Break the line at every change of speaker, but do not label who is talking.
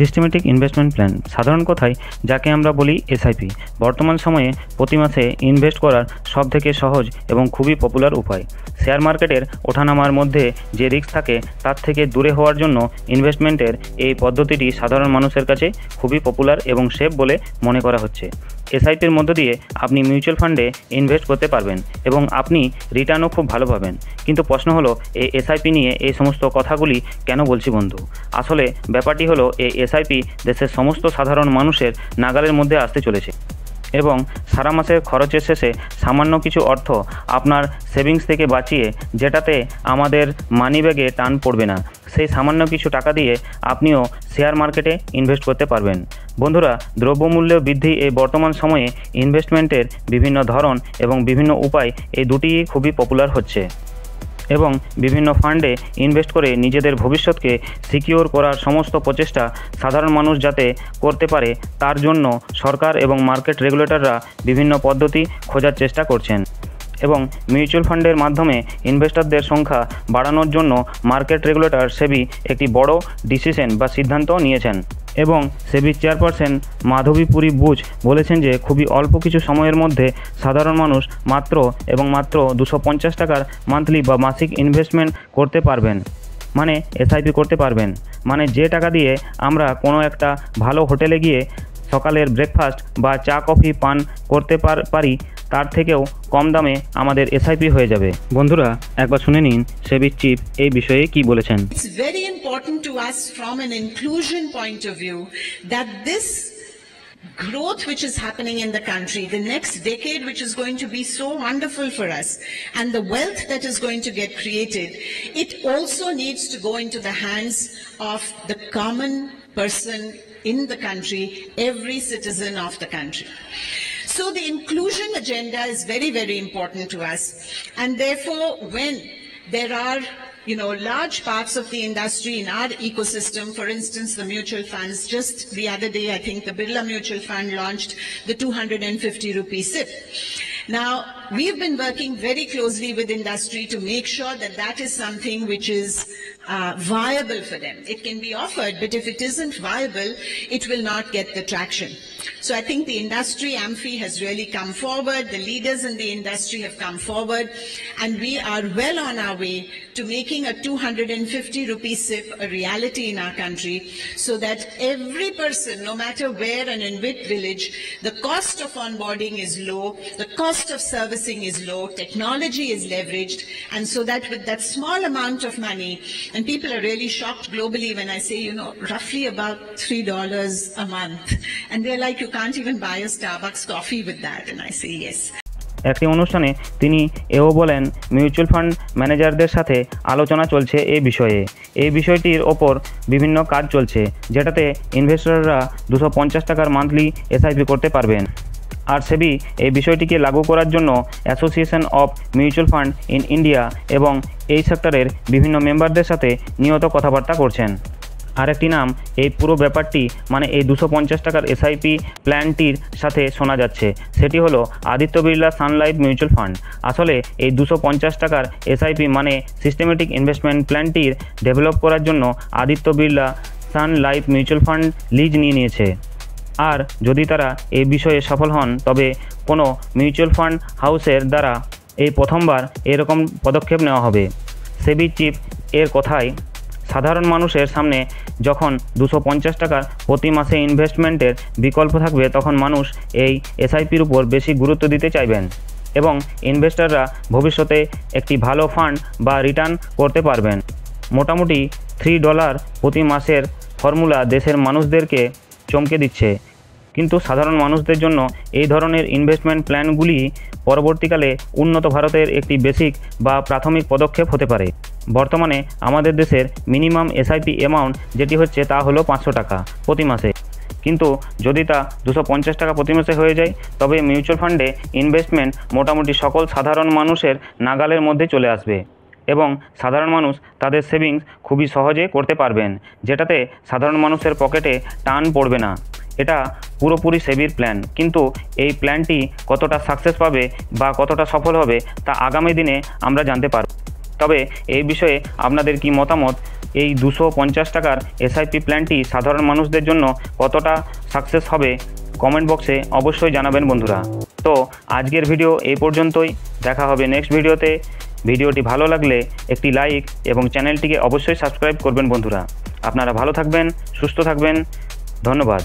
Systematic investment plan, সাধারণ কথায় যাকে আমরা বলি এসআইপি, বর্তমান সময়ে প্রতি মাসে ইনভেস্ট করার সবথেকে সহজ এবং খুবই পপুলার উপায়। শেয়ার মার্কেটের ওঠানামার মধ্যে যে রিস্ক থাকে তার থেকে দূরে হওয়ার জন্য ইনভেস্টমেন্টের এই পদ্ধতিটি সাধারণ মানুষের কাছে খুবই পপুলার এবং সেফ বলে মনে করা হচ্ছে। এসআইপির মধ্য দিয়ে আপনি মিউচুয়াল ফান্ডে ইনভেস্ট করতে পারবেন এবং আপনি রিটার্নও খুব ভালো পাবেন। কিন্তু প্রশ্ন হলো, এই এসআইপি নিয়ে এই সমস্ত কথাগুলি কেন বলছি বন্ধু? আসলে ব্যাপারটি হলো, এই এসআইপি দেশের সমস্ত সাধারণ মানুষের নাগালের মধ্যে আসতে চলেছে এবং সারা মাসের খরচের শেষে সামান্য কিছু অর্থ আপনার সেভিংস থেকে বাঁচিয়ে, যেটাতে আমাদের মানি ব্যাগে টান পড়বে না, সেই সামান্য কিছু টাকা দিয়ে আপনিও শেয়ার মার্কেটে ইনভেস্ট করতে পারবেন। বন্ধুরা, দ্রব্যমূল্য বৃদ্ধি এই বর্তমান সময়ে ইনভেস্টমেন্টের বিভিন্ন ধরন এবং বিভিন্ন উপায় এই দুটিই খুবই পপুলার হচ্ছে এবং বিভিন্ন ফান্ডে ইনভেস্ট করে নিজেদের ভবিষ্যৎকে সিকিওর করার সমস্ত প্রচেষ্টা সাধারণ মানুষ যাতে করতে পারে তার জন্য সরকার এবং মার্কেট রেগুলেটররা বিভিন্ন পদ্ধতি খোঁজার চেষ্টা করছেন এবং মিউচুয়াল ফান্ডের মাধ্যমে ইনভেস্টরদের সংখ্যা বাড়ানোর জন্য মার্কেট রেগুলেটর সেবি একটি বড় ডিসিশন বা সিদ্ধান্ত নিয়েছেন এবং সেবির চেয়ারপারসন মাধবীপুরী বুচ বলেছেন যে খুবই অল্প কিছু সময়ের মধ্যে সাধারণ মানুষ মাত্র 250 টাকার মান্থলি বা মাসিক ইনভেস্টমেন্ট করতে পারবেন, মানে এসআইপি করতে পারবেন। মানে যে টাকা দিয়ে আমরা কোনো একটা ভালো হোটেলে গিয়ে সকালের ব্রেকফাস্ট বা চা কফি পান করতে পারি, তার থেকেও কম দামে আমাদের এসআইপি হয়ে যাবে। বন্ধুরা, একবার শুনে নিন সেবির চিফ এই বিষয়ে কি বলেছেন।
It's very important to us from an inclusion point of view that this growth which is happening in the country, the next decade which is going to be so wonderful for us, and the wealth that is going to get created, it also needs to go into the hands of the common person in the country, every citizen of the country. So the inclusion agenda is very, very important to us, and therefore when there are large parts of the industry in our ecosystem, for instance, the mutual funds. Just the other day, I think the Birla Mutual Fund launched the 250 rupee SIP. Now, we've been working very closely with industry to make sure that that is something which is viable for them. It can be offered, but if it isn't viable, it will not get the traction. So I think the industry, AMFI, has really come forward. The leaders in the industry have come forward, and we are well on our way to making a 250 rupee SIP a reality in our country, so that every person, no matter where and in which village, the cost of onboarding is low, the cost of servicing is low, technology is leveraged, and so that with that small amount of money, and people are really shocked globally when I say, roughly about $3 a month, and they're like, you can't even buy a Starbucks coffee with that, and I say yes.
একটি অনুষ্ঠানে তিনি এও বলেন, mutual fund ম্যানেজারদের সাথে আলোচনা চলছে এই বিষয়টির ওপর বিভিন্ন কাজ চলছে, যেটাতে ইনভেস্টররা 250 টাকার মান্থলি এসআইপি করতে পারবেন। আর সেবি এই বিষয়টিকে লাগু করার জন্য association of mutual fund in India এবং এই সেক্টরের বিভিন্ন মেম্বারদের সাথে নিয়ত কথাবার্তা করছেন। আরেকটি নাম এই পুরো ব্যাপারটি মানে এই 250 টাকার এসআইপি প্ল্যানটির সাথে শোনা যাচ্ছে, সেটি হলো আদিত্য বিড়লা সান লাইফ মিউচুয়াল ফান্ড। আসলে এই 250 টাকার এসআইপি মানে সিস্টেমেটিক ইনভেস্টমেন্ট প্ল্যানটির ডেভেলপ করার জন্য আদিত্য বিড়লা সান লাইফ মিউচুয়াল ফান্ড লিজ নিয়েছে। আর যদি তারা এই বিষয়ে সফল হন, তবে কোনো মিউচুয়াল ফান্ড হাউসের দ্বারা এই প্রথমবার এরকম পদক্ষেপ নেওয়া হবে। সেবি চিফ এর কথায়, সাধারণ মানুষের সামনে যখন 250 টাকার প্রতি মাসে ইনভেস্টমেন্টের বিকল্প থাকবে, তখন মানুষ এই এসআইপির উপর বেশি গুরুত্ব দিতে চাইবেন এবং ইনভেস্টররা ভবিষ্যতে একটি ভালো ফান্ড বা রিটার্ন করতে পারবেন। মোটামুটি $3 প্রতি মাসের ফর্মুলা দেশের মানুষদেরকে চমকে দিচ্ছে, কিন্তু সাধারণ মানুষদের জন্য এই ধরনের ইনভেস্টমেন্ট প্ল্যানগুলি পরবর্তীকালে উন্নত ভারতের একটি বেসিক বা প্রাথমিক পদক্ষেপ হতে পারে। বর্তমানে আমাদের দেশের মিনিমাম এসআইপি অ্যামাউন্ট যেটি হচ্ছে তা হলো 500 টাকা প্রতি মাসে, কিন্তু যদি তা 250 টাকা প্রতি মাসে হয়ে যায়, তবে মিউচুয়াল ফান্ডে ইনভেস্টমেন্ট মোটামুটি সকল সাধারণ মানুষের নাগালের মধ্যে চলে আসবে এবং সাধারণ মানুষ তাদের সেভিংস খুবই সহজে করতে পারবেন, যেটাতে সাধারণ মানুষের পকেটে টান পড়বে না। এটা পুরোপুরি সেবির প্ল্যান, কিন্তু এই প্ল্যানটি কতটা সাকসেস পাবে বা কতটা সফল হবে তা আগামী দিনে আমরা জানতে পারব। তবে এই বিষয়ে আপনাদের কি মতামত? এই 250 টাকার এসআইপি প্ল্যানটি সাধারণ মানুষদের জন্য কতটা সাকসেস হবে কমেন্ট বক্সে অবশ্যই জানাবেন বন্ধুরা। তো আজকের ভিডিও এই পর্যন্তই, দেখা হবে নেক্সট ভিডিওতে। ভিডিওটি ভালো লাগলে একটি লাইক এবং চ্যানেলটিকে অবশ্যই সাবস্ক্রাইব করবেন বন্ধুরা। আপনারা ভালো থাকবেন, সুস্থ থাকবেন, ধন্যবাদ।